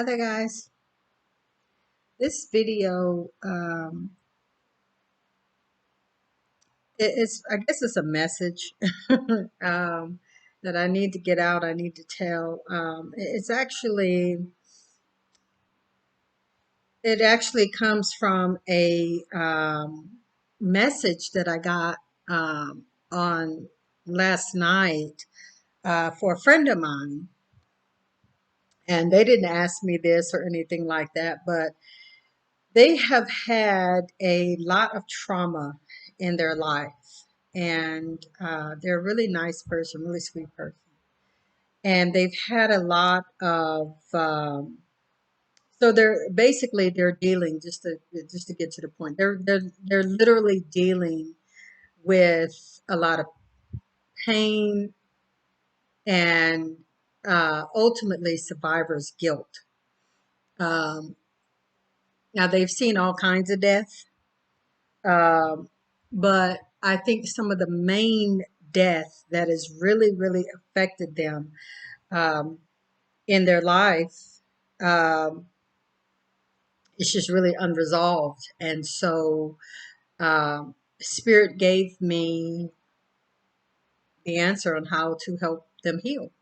Hi there, guys. This video, I guess it's a message that I need to get out. I need to tell. It actually comes from a message that I got on last night for a friend of mine. And they didn't ask me this or anything like that, but they have had a lot of trauma in their life, and they're a really nice person, really sweet person, and they've had a lot of. So they're dealing, just to get to the point. They're literally dealing with a lot of pain and ultimately survivor's guilt. Um, Now they've seen all kinds of death. Um, but I think some of the main death that has really, really affected them um, in their life um, is just really unresolved. And so Spirit gave me the answer on how to help them heal.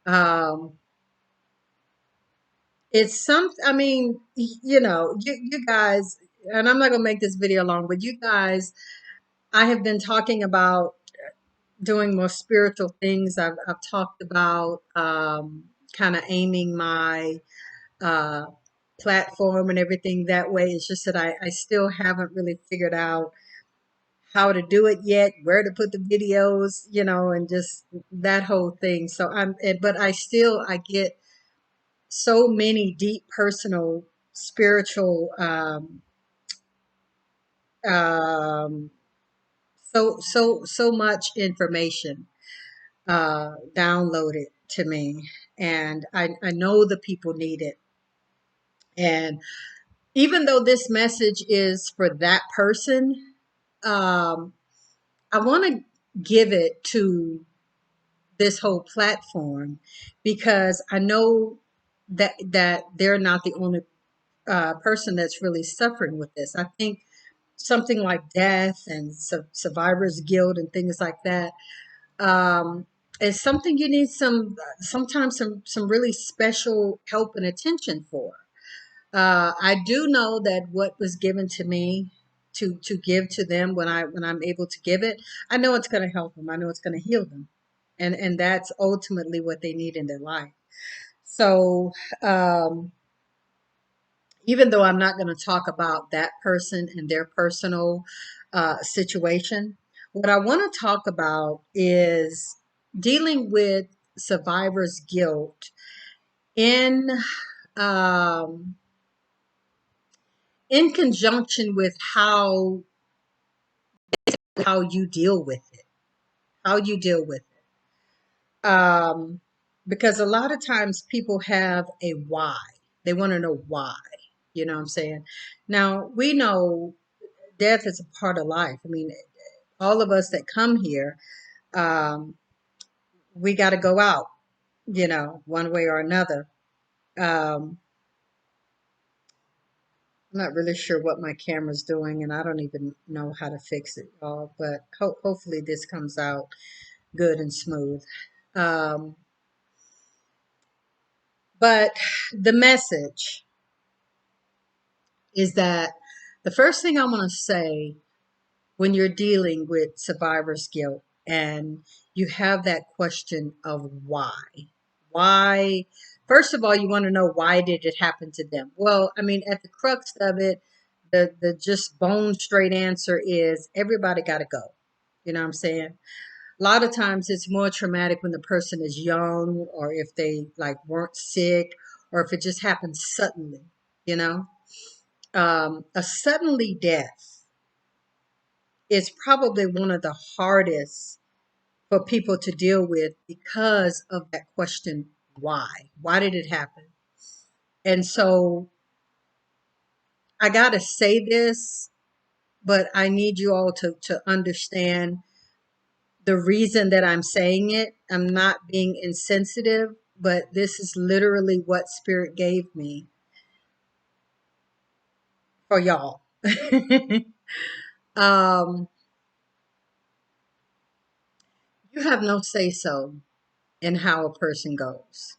Um, it's I mean, you guys, and I'm not going to make this video long, but you guys, I have been talking about doing more spiritual things. I've talked about kind of aiming my uh, platform and everything that way. It's just that I still haven't really figured out how to do it yet, where to put the videos, and just that whole thing. So but I get so many deep personal spiritual um, so much information downloaded to me, and I know the people need it. And even though this message is for that person, um, I want to give it to this whole platform because I know that they're not the only person that's really suffering with this. I think something like death and survivor's guilt and things like that is something you need sometimes some really special help and attention for. I do know that what was given to me to give to them when I'm able to give it, I know it's going to help them. I know it's going to heal them, and that's ultimately what they need in their life. So um, even though I'm not going to talk about that person and their personal situation, what I want to talk about is dealing with survivor's guilt in um, in conjunction with how you deal with it, how you deal with it. Because a lot of times people have a why. They want to know why. You know what I'm saying? Now, we know death is a part of life. I mean, all of us that come here, um, we got to go out, one way or another. Um, I'm not really sure what my camera's doing, and I don't even know how to fix it, y'all. But hopefully, this comes out good and smooth. Um, but the message is that the first thing I want to say when you're dealing with survivor's guilt and you have that question of why. Why? First of all, you want to know, why did it happen to them? Well, I mean, at the crux of it, the just bone straight answer is everybody got to go. You know what I'm saying? A lot of times it's more traumatic when the person is young, or if they like weren't sick, or if it just happens suddenly, you know? A suddenly death is probably one of the hardest for people to deal with because of that question, why? Why did it happen? And so I got to say this, but I need you all to understand the reason that I'm saying it. I'm not being insensitive, but this is literally what Spirit gave me for y'all. um, you have no say so in how a person goes.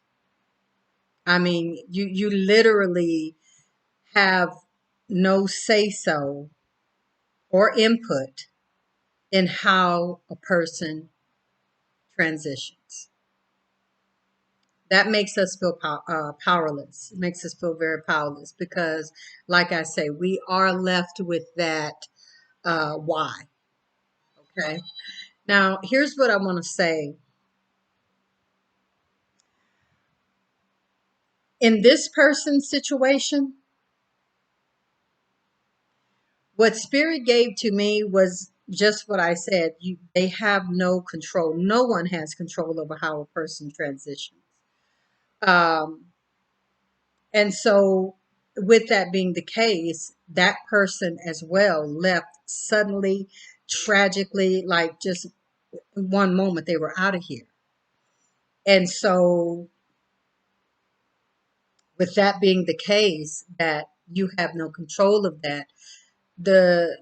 I mean, you literally have no say so or input in how a person transitions. That makes us feel powerless. It makes us feel very powerless because, like I say, we are left with that why. Okay. Now, here's what I want to say. In this person's situation, what Spirit gave to me was just what I said. They have no control. No one has control over how a person transitions. Um, and so, with that being the case, that person as well left suddenly, tragically, like just one moment they were out of here. And so, with that being the case, that you have no control of that, the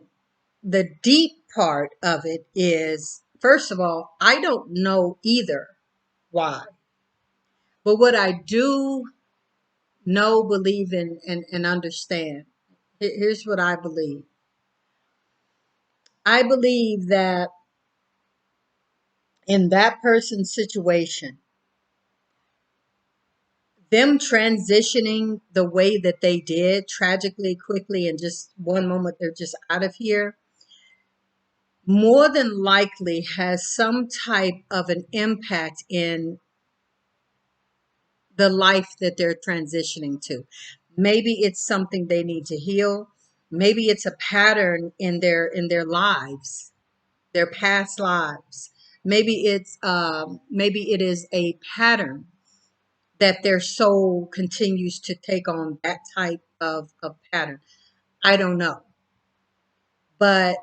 the deep part of it is, first of all, I don't know either why. But what I do know, believe in, and understand, here's what I believe. I believe that in that person's situation, them transitioning the way that they did, tragically, quickly, and just one moment they're just out of here, more than likely has some type of an impact in the life that they're transitioning to. Maybe it's something they need to heal. Maybe it's a pattern in their lives, their past lives. Maybe it is a pattern that their soul continues to take on, that type of pattern. I don't know. But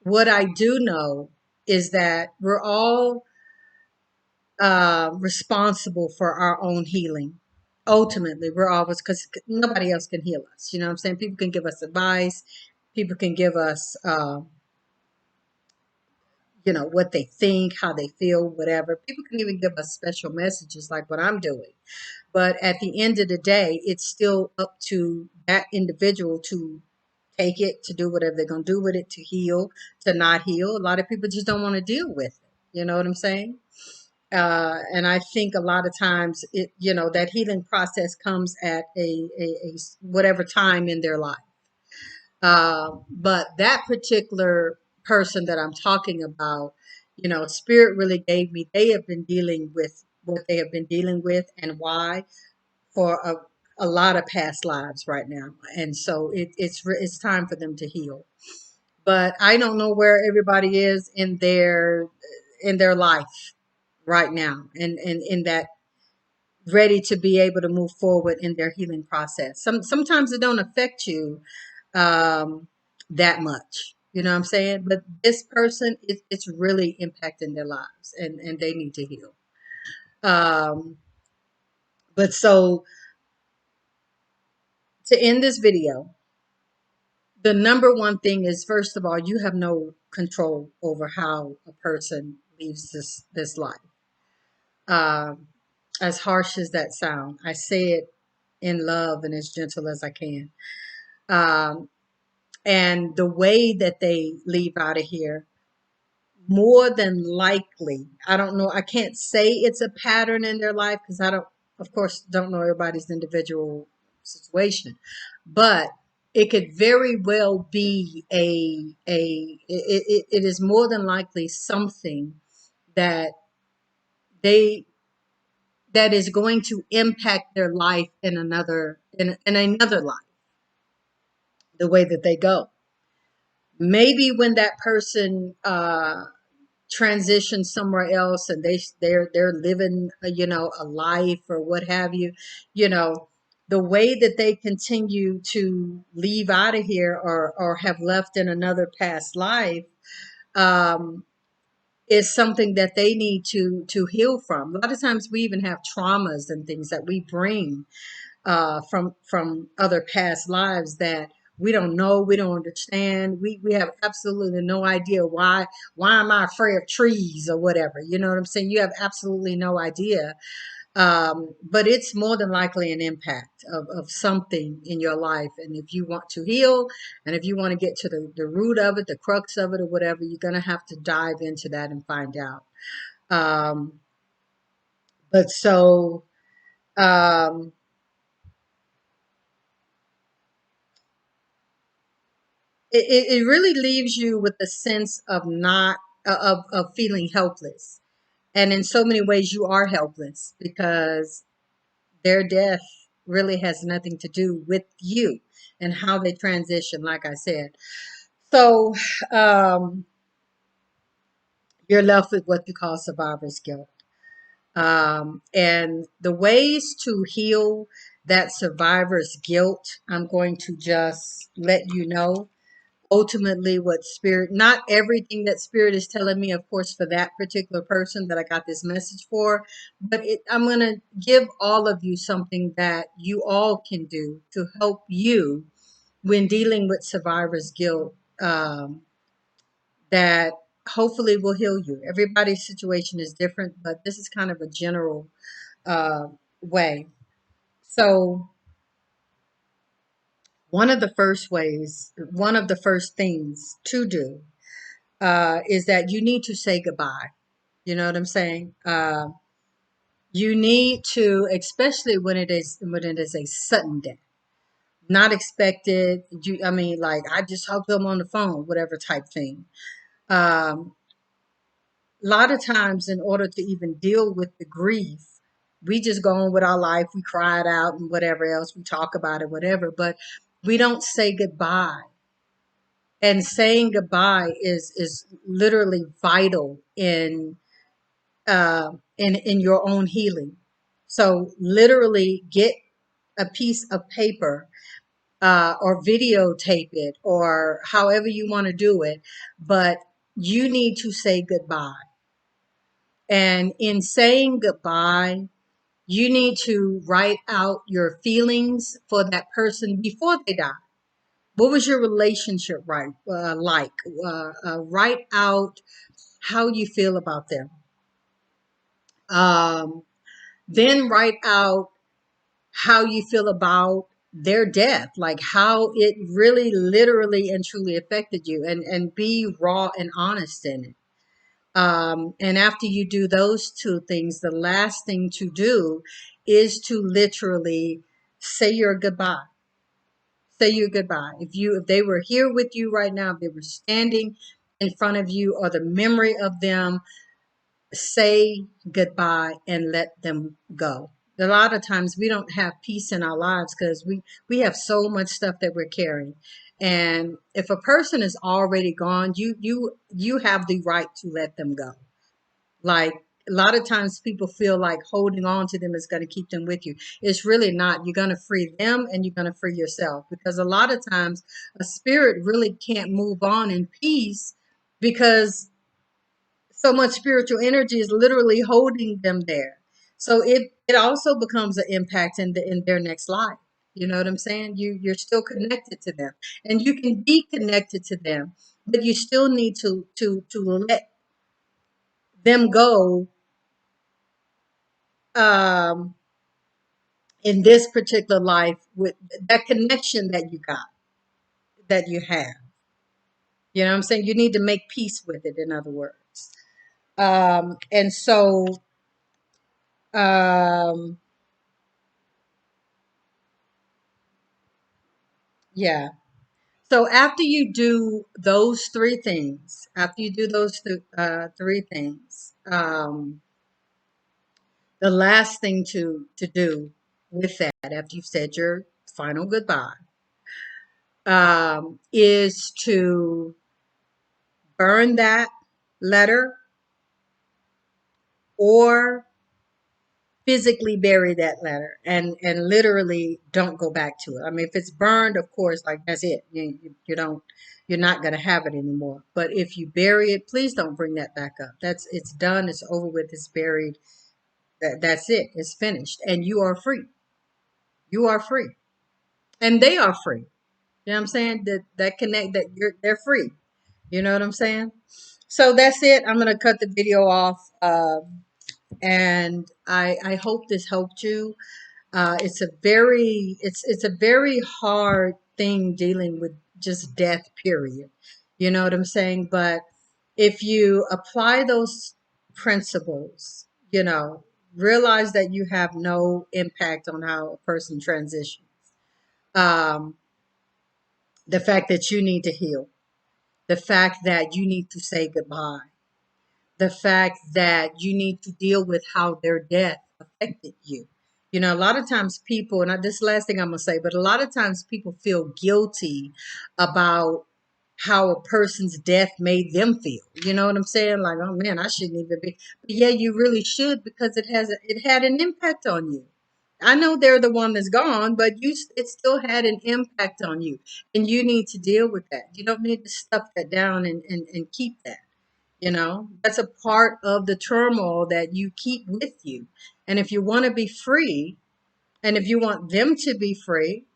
what I do know is that we're all responsible for our own healing. Ultimately, we're always, because nobody else can heal us. You know what I'm saying? People can give us advice. People can give us, what they think, how they feel, whatever. People can even give us special messages like what I'm doing. But at the end of the day, it's still up to that individual to take it, to do whatever they're going to do with it, to heal, to not heal. A lot of people just don't want to deal with it. You know what I'm saying? And I think a lot of times that healing process comes at a whatever time in their life. But that particular person that I'm talking about, Spirit really gave me, they have been dealing with what they have been dealing with and why for a lot of past lives right now. And so it's time for them to heal. But I don't know where everybody is in their life right now, and in that ready to be able to move forward in their healing process. Sometimes it don't affect you um, that much. You know what I'm saying? But this person, it's really impacting their lives, and they need to heal. Um, but so to end this video, the number one thing is, first of all, you have no control over how a person leaves this life. Um, as harsh as that sound, I say it in love and as gentle as I can. Um, and the way that they leave out of here, more than likely, I don't know, I can't say it's a pattern in their life because I don't, of course, don't know everybody's individual situation, but it could very well be it is more than likely something that they that is going to impact their life in another life, the way that they go. Maybe when that person transitions somewhere else and they're living a life or what have you, you know, the way that they continue to leave out of here or have left in another past life, um, is something that they need to heal from. A lot of times we even have traumas and things that we bring from other past lives that we don't know, we don't understand. We have absolutely no idea why am I afraid of trees or whatever. You know what I'm saying? You have absolutely no idea. But it's more than likely an impact of something in your life. And if you want to heal and if you want to get to the root of it, the crux of it or whatever, you're going to have to dive into that and find out. Um, but so, um, it really leaves you with a sense of not of feeling helpless. And in so many ways you are helpless because their death really has nothing to do with you and how they transition, like I said. So um, you're left with what you call survivor's guilt. And the ways to heal that survivor's guilt, I'm going to just let you know ultimately what spirit, not everything that spirit is telling me, of course, for that particular person that I got this message for, but I'm going to give all of you something that you all can do to help you when dealing with survivor's guilt, that hopefully will heal you. Everybody's situation is different, but this is kind of a general uh, way. So one of the first things to do is that you need to say goodbye. You know what I'm saying? You need to, especially when it is a sudden death, not expected. I mean, like I just talked to them on the phone, whatever type thing. Um, a lot of times, in order to even deal with the grief, we just go on with our life. We cry it out and whatever else. We talk about it, whatever, but we don't say goodbye. And saying goodbye is literally vital in your own healing. So literally get a piece of paper or videotape it or however you want to do it, but you need to say goodbye. And in saying goodbye, you need to write out your feelings for that person before they die. What was your relationship like? Write out how you feel about them. Um, then write out how you feel about their death, like how it really literally and truly affected you, and be raw and honest in it. And after you do those two things, the last thing to do is to literally say your goodbye. Say your goodbye. If they were here with you right now, if they were standing in front of you, or the memory of them, say goodbye and let them go. A lot of times we don't have peace in our lives because we have so much stuff that we're carrying. And if a person is already gone, you have the right to let them go. Like a lot of times people feel like holding on to them is going to keep them with you. It's really not. You're going to free them and you're going to free yourself, because a lot of times a spirit really can't move on in peace because so much spiritual energy is literally holding them there. So it also becomes an impact in their next life. You know what I'm saying? You're still connected to them, and you can be connected to them, but you still need to let them go um, in this particular life with that connection that you have. You know what I'm saying? You need to make peace with it. In other words, and so. Um, yeah. So after you do those three things, the last thing to do with that, after you've said your final goodbye, is to burn that letter or physically bury that letter, and literally don't go back to it. I mean, if it's burned, of course, like that's it. You don't you're not going to have it anymore. But if you bury it, please don't bring that back up. It's done. It's over with. It's buried. That's it. It's finished. And you are free. You are free. And they are free. You know what I'm saying? That connect that they're free. You know what I'm saying? So that's it. I'm gonna cut the video off. And I hope this helped you. It's a very hard thing dealing with just death, period. You know what I'm saying? But if you apply those principles, realize that you have no impact on how a person transitions. Um, the fact that you need to heal, the fact that you need to say goodbye, the fact that you need to deal with how their death affected you. A lot of times people, and this last thing I'm going to say, but a lot of times people feel guilty about how a person's death made them feel. You know what I'm saying? Like, oh man, I shouldn't even be. But yeah, you really should, because it had an impact on you. I know they're the one that's gone, but it still had an impact on you, and you need to deal with that. You don't need to stuff that down and keep that. That's a part of the turmoil that you keep with you. And if you want to be free, and if you want them to be free,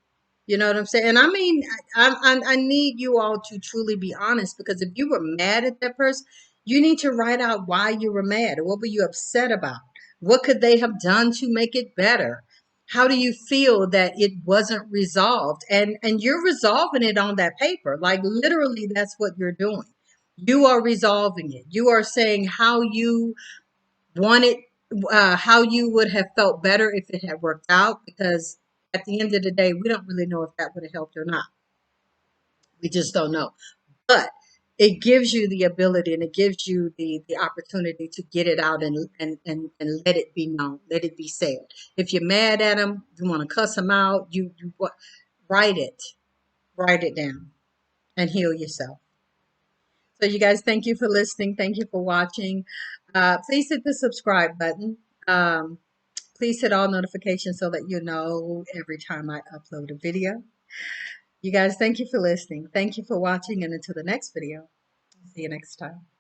you know what I'm saying? And I mean, I need you all to truly be honest, because if you were mad at that person, you need to write out why you were mad. What were you upset about? What could they have done to make it better? How do you feel that it wasn't resolved? And you're resolving it on that paper. Like literally, that's what you're doing. You are resolving it. You are saying how you wanted, how you would have felt better if it had worked out, because at the end of the day, we don't really know if that would have helped or not. We just don't know. But it gives you the ability, and it gives you the opportunity to get it out and let it be known, let it be said. If you're mad at them, you want to cuss them out, write it, write it down, and heal yourself. So you guys, thank you for listening. Thank you for watching. Please hit the subscribe button. Um, Please hit all notifications so that you know every time I upload a video. You guys, thank you for listening. Thank you for watching, and until the next video, see you next time.